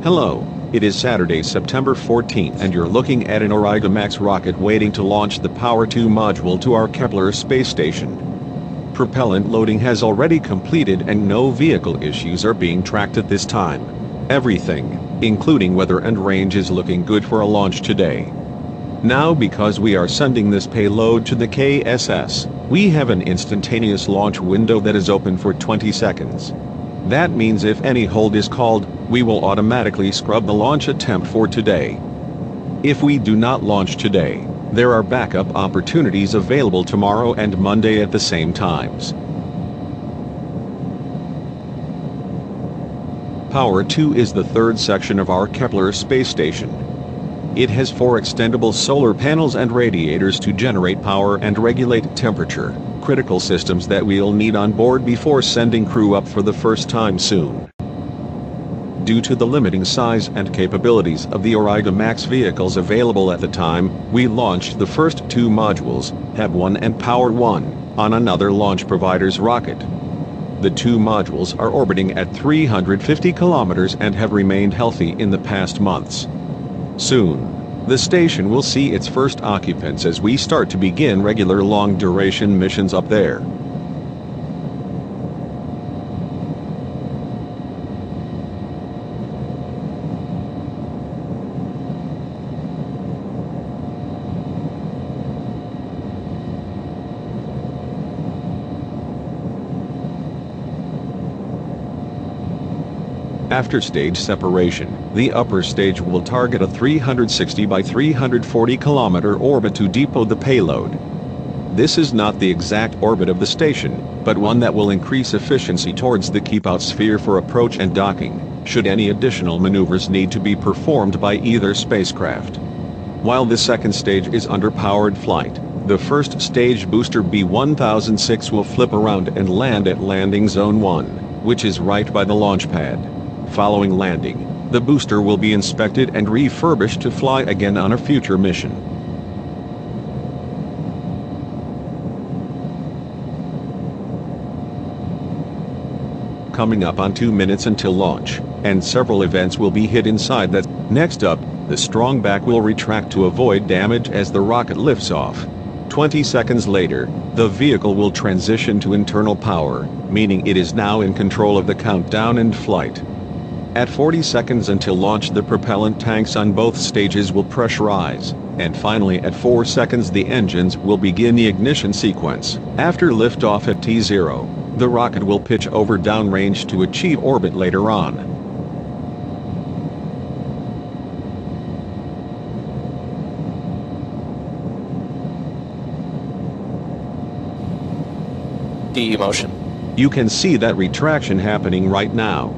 Hello, it is Saturday, September 14th, and you're looking at an AurigaMAX rocket waiting to launch the POWER-2 module to our Kepler space station. Propellant loading has already completed and no vehicle issues are being tracked at this time. Everything, including weather and range, is looking good for a launch today. Now, because we are sending this payload to the KSS, we have an instantaneous launch window that is open for 20 seconds. That means if any hold is called, we will automatically scrub the launch attempt for today. If we do not launch today, there are backup opportunities available tomorrow and Monday at the same times. POWER-2 is the third section of our Kepler space station. It has 4 extendable solar panels and radiators to generate power and regulate temperature, critical systems that we'll need on board before sending crew up for the first time soon. Due to the limiting size and capabilities of the AurigaMAX vehicles available at the time, we launched the first 2 modules, POWER-1 and POWER-1, on another launch provider's rocket. The 2 modules are orbiting at 350 kilometers and have remained healthy in the past months. Soon, the station will see its first occupants as we start to begin regular long-duration missions up there. After stage separation, the upper stage will target a 360 by 340 kilometer orbit to depot the payload. This is not the exact orbit of the station, but one that will increase efficiency towards the keep-out sphere for approach and docking, should any additional maneuvers need to be performed by either spacecraft. While the second stage is under powered flight, the first stage booster B1006 will flip around and land at landing zone 1, which is right by the launch pad. Following landing, the booster will be inspected and refurbished to fly again on a future mission. Coming up on 2 minutes until launch, and several events will be hit inside that. Next up, the strong back will retract to avoid damage as the rocket lifts off. 20 seconds later, the vehicle will transition to internal power, meaning it is now in control of the countdown and flight. At 40 seconds until launch, the propellant tanks on both stages will pressurize, and finally at 4 seconds the engines will begin the ignition sequence. After liftoff at T0, the rocket will pitch over downrange to achieve orbit later on. DE motion. You can see that retraction happening right now.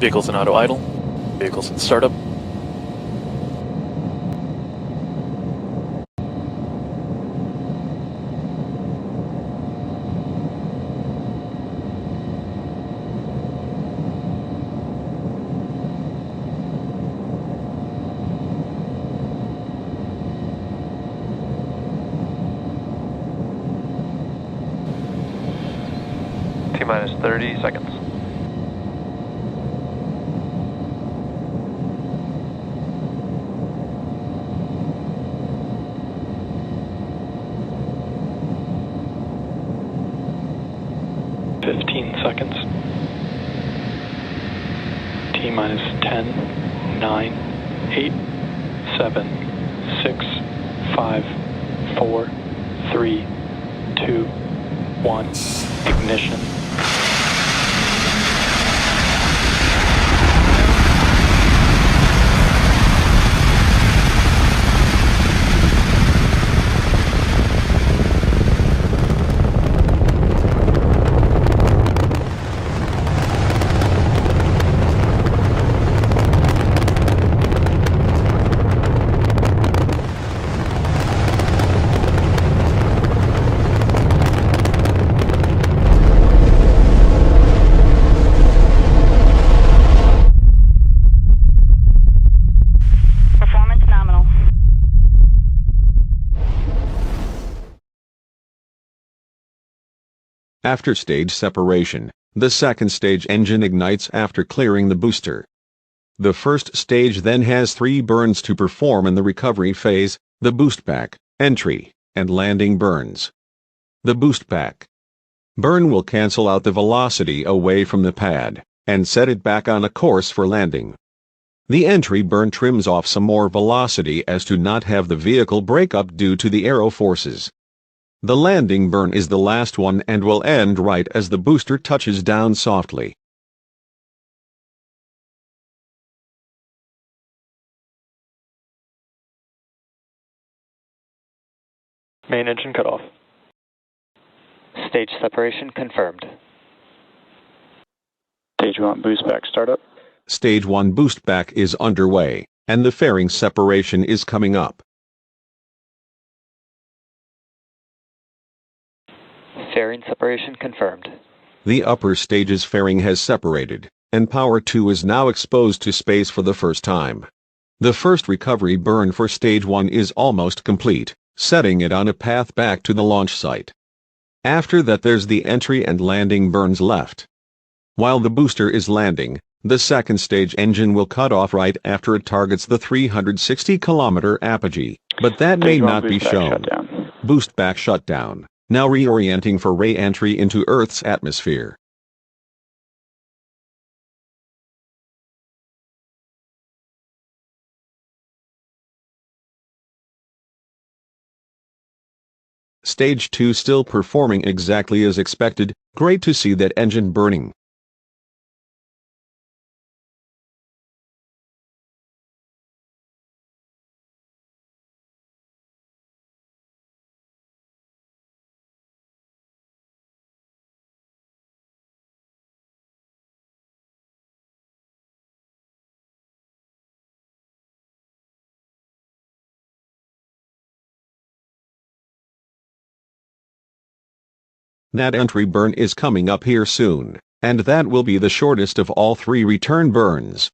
Vehicles in auto idle. Vehicles in startup. T-minus 30 seconds. Seconds. T-minus 10, 9, 8, 7, 6, 5, 4, 3, 2, 1. Ignition. After stage separation, the second stage engine ignites after clearing the booster. The first stage then has 3 burns to perform in the recovery phase: the boostback, entry, and landing burns. The boostback burn will cancel out the velocity away from the pad and set it back on a course for landing. The entry burn trims off some more velocity as to not have the vehicle break up due to the aero forces. The landing burn is the last one and will end right as the booster touches down softly. Main engine cut off. Stage separation confirmed. Stage 1 boost back startup. Stage 1 boostback is underway, and the fairing separation is coming up. Fairing separation confirmed. The upper stage's fairing has separated, and POWER-2 is now exposed to space for the first time. The first recovery burn for Stage 1 is almost complete, setting it on a path back to the launch site. After that, there's the entry and landing burns left. While the booster is landing, the second stage engine will cut off right after it targets the 360-kilometer apogee, but that may not be shown. Boostback shutdown, now reorienting for re-entry into Earth's atmosphere. Stage 2 still performing exactly as expected. Great to see that engine burning. That entry burn is coming up here soon, and that will be the shortest of all 3 return burns.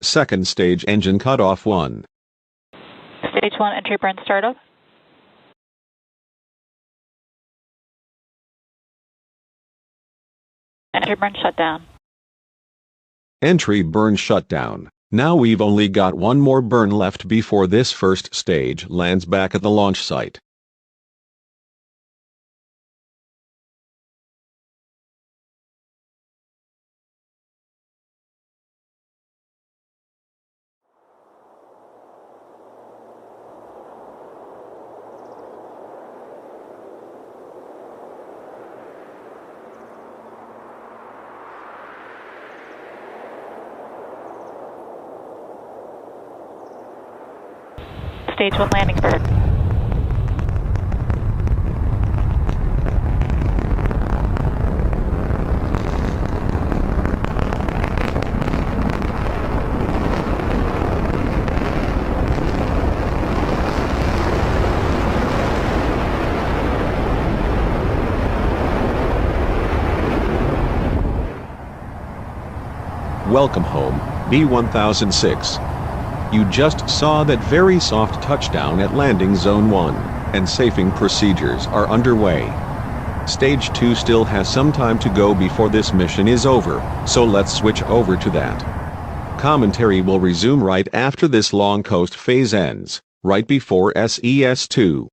Second stage engine cut off 1. Stage 1 entry burn startup. Entry burn shutdown. Entry burn shutdown. Now we've only got 1 more burn left before this first stage lands back at the launch site. Stage 1 landing burn. Welcome home, B1006. You just saw that very soft touchdown at landing zone 1, and safing procedures are underway. Stage 2 still has some time to go before this mission is over, so let's switch over to that. Commentary will resume right after this long coast phase ends, right before SES-2.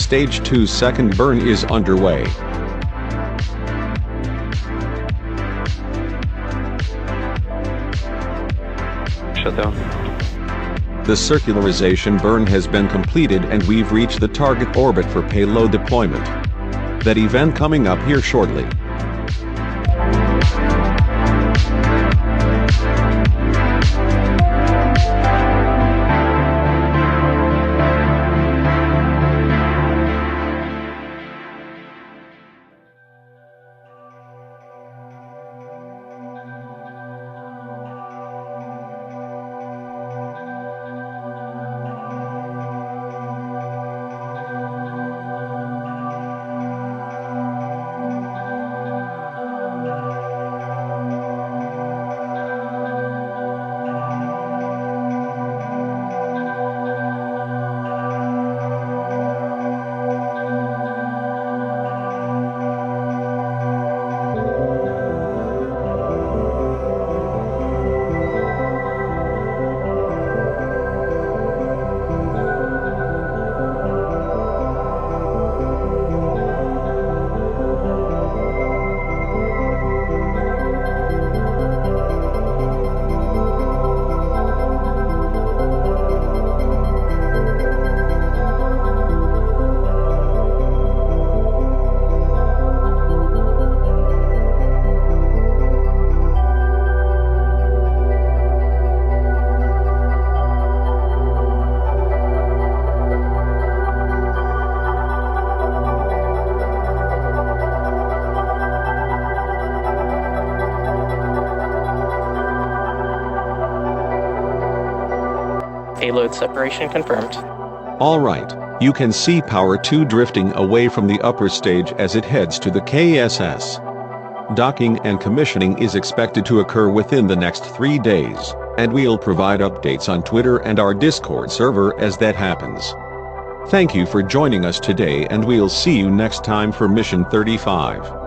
Stage 2's second burn is underway. Shut down. The circularization burn has been completed and we've reached the target orbit for payload deployment. That event coming up here shortly. Payload separation confirmed. All right, you can see POWER-2 drifting away from the upper stage as it heads to the KSS. Docking and commissioning is expected to occur within the next 3 days, and we'll provide updates on Twitter and our Discord server as that happens. Thank you for joining us today, and we'll see you next time for Mission 35.